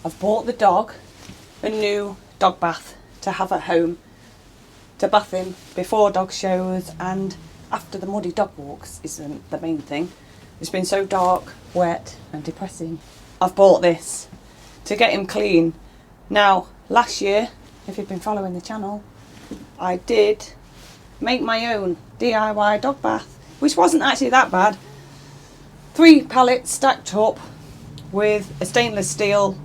I've bought the dog a new dog bath to have at home, to bath him before dog shows and after the muddy dog walks is the main thing. It's been so dark, wet and depressing. I've bought this to get him clean. Now, last year, if you've been following the channel, I did make my own DIY dog bath, which wasn't actually that bad. 3 pallets stacked up with a stainless steel,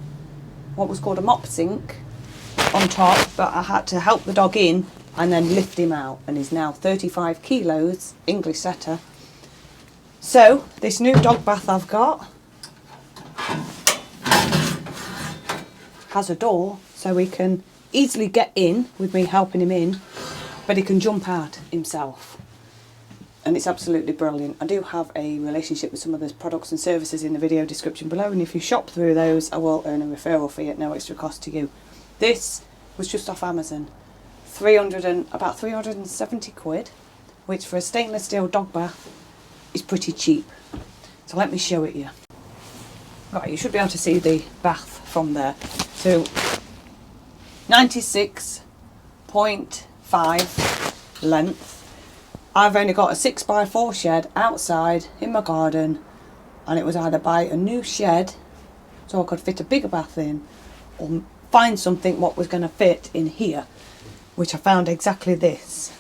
what was called a mop sink on top, but I had to help the dog in and then lift him out, and he's now 35 kilos, English setter. So this new dog bath I've got has a door so he can easily get in with me helping him in, but he can jump out himself, and it's absolutely brilliant. I do have a relationship with some of the products and services in the video description below, and if you shop through those I will earn a referral fee at no extra cost to you. This was just off Amazon, about 370 quid, which for a stainless steel dog bath is pretty cheap. So let me show it you. Right, you should be able to see the bath from there. So 96.5 length. I've only got a 6x4 shed outside in my garden, and it was either buy a new shed so I could fit a bigger bath in, or find something what was going to fit in here, which I found exactly this.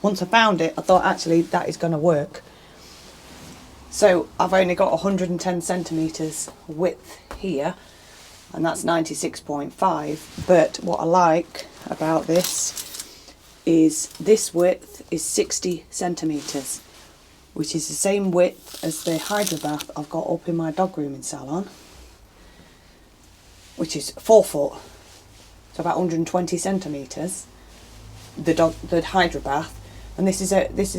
Once I found it, I thought actually that is going to work. So I've only got 110 centimetres width here, and that's 96.5. But what I like about this is this width is 60 centimetres, which is the same width as the hydro bath I've got up in my dog grooming salon, which is 4 foot, so about 120 centimetres. The hydro bath, and this is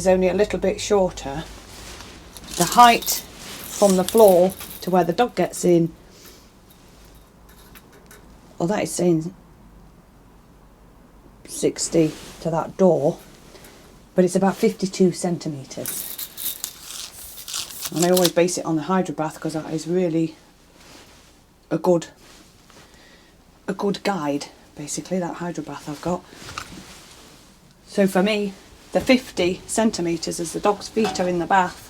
only a little bit shorter. The height from the floor to where the dog gets in, well, that is saying 60 to that door, but it's about 52 centimetres. And I always base it on the hydro bath because that is really a good guide, basically, that hydro bath I've got. So for me, the 50 centimetres as the dog's feet are in the bath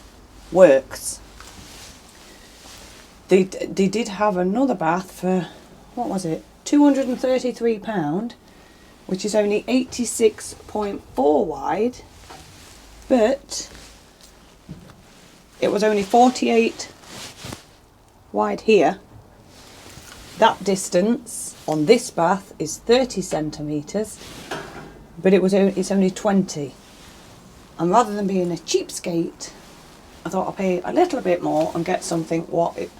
works. They did have another bath for, what was it, £233, which is only 86.4 wide, but it was only 48 wide here. That distance on this bath is 30 centimetres, but it's only 20. And rather than being a cheapskate, I thought I'll pay a little bit more and get something what it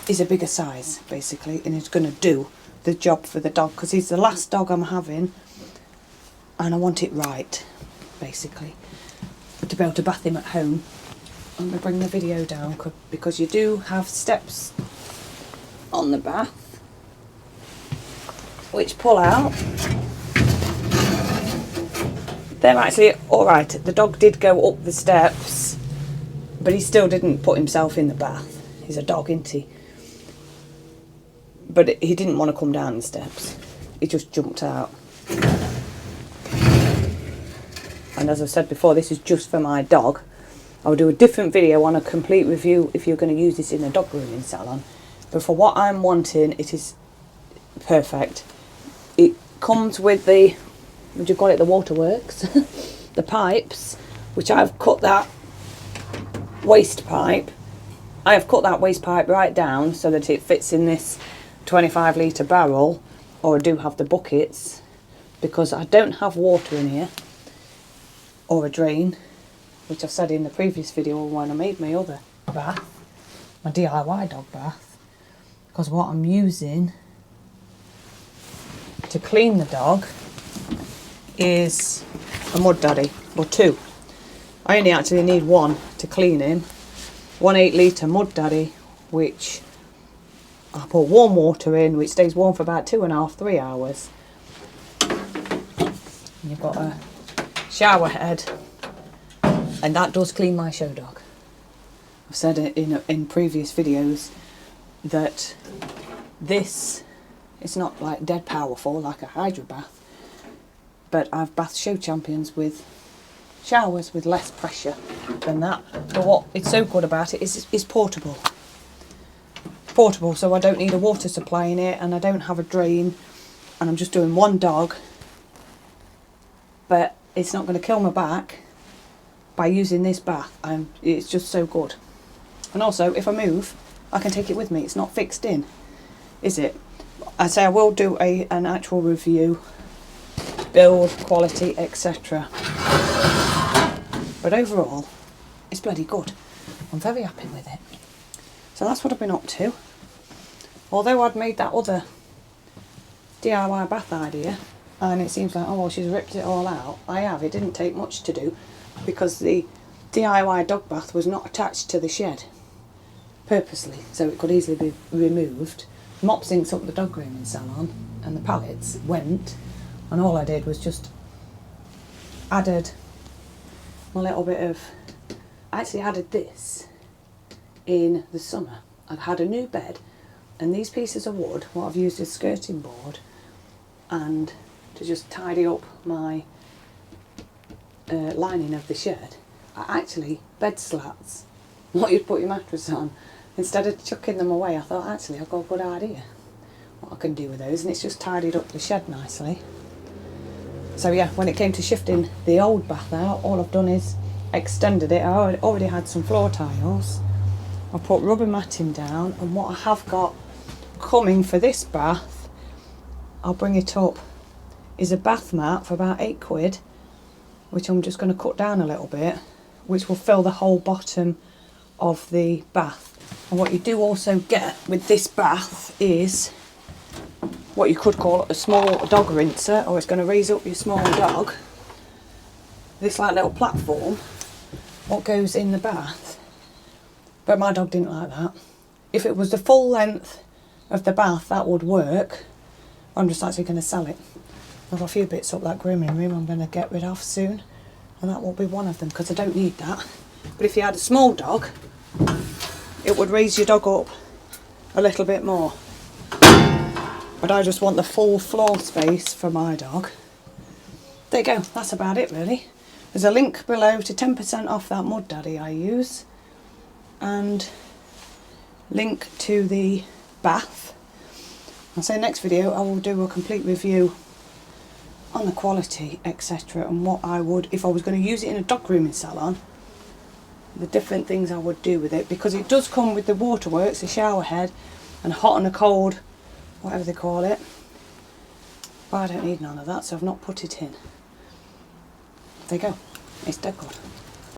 is a bigger size, basically, and it's going to do the job for the dog, because he's the last dog I'm having and I want it right, basically, to be able to bath him at home. I'm going to bring the video down because you do have steps on the bath which pull out. They're actually alright. The dog did go up the steps, but he still didn't put himself in the bath. He's a dog, isn't he? But he didn't want to come down the steps. He just jumped out. And as I've said before, this is just for my dog. I'll do a different video on a complete review if you're going to use this in a dog grooming salon. But for what I'm wanting, it is perfect. It comes with the, what do you call it, the waterworks, the pipes, which I've cut that waste pipe. I have cut that waste pipe right down so that it fits in this 25 litre barrel, or I do have the buckets, because I don't have water in here, or a drain, which I've said in the previous video when I made my other bath, my DIY dog bath, because what I'm using to clean the dog is a mud daddy, or two. I only actually need one to clean him. 1 8 litre mud daddy, which I put warm water in, which stays warm for about 2.5 to 3 hours. And you've got a shower head, and that does clean my show dog. I've said it in previous videos that This, it's not like dead powerful like a hydro bath, but I've bathed show champions with showers with less pressure than that. But what it's so good about it is it's portable. Portable, so I don't need a water supply in it, and I don't have a drain, and I'm just doing one dog. But it's not going to kill my back by using this bath, and it's just so good. And also, if I move, I can take it with me. It's not fixed in, is it? I say I will do an actual review, build, quality, etc. But overall, it's bloody good. I'm very happy with it. So that's what I've been up to. Although I'd made that other DIY bath idea, and it seems like, oh well, she's ripped it all out. I have. It didn't take much to do, because the DIY dog bath was not attached to the shed purposely, so it could easily be removed. Mop sinks up the dog grooming salon, and the pallets went, and all I did was just added a little bit of, I actually added this in the summer. I've had a new bed, and these pieces of wood, what I've used is skirting board, and to just tidy up my lining of the shed, are actually bed slats, what you'd put your mattress on. Instead of chucking them away, I thought actually I've got a good idea what I can do with those, and it's just tidied up the shed nicely. So yeah, when it came to shifting the old bath out, all I've done is extended it. I already had some floor tiles. I put rubber matting down, and what I have got coming for this bath, I'll bring it up, is a bath mat for about £8, which I'm just going to cut down a little bit, which will fill the whole bottom of the bath. And what you do also get with this bath is what you could call a small dog rinser, or it's going to raise up your small dog. This like little platform, what goes in the bath. But my dog didn't like that. If it was the full length of the bath, that would work. I'm just actually going to sell it. I've got a few bits up that grooming room I'm going to get rid of soon, and that will be one of them, because I don't need that. But if you had a small dog, it would raise your dog up a little bit more. But I just want the full floor space for my dog. There you go, that's about it really. There's a link below to 10% off that Mud Daddy I use, and link to the bath. I'll say next video I will do a complete review on the quality, etc., and what I would, if I was going to use it in a dog grooming salon, the different things I would do with it, because it does come with the waterworks, the shower head, and hot and a cold, whatever they call it. But I don't need none of that, so I've not put it in. There you go, it's dead good.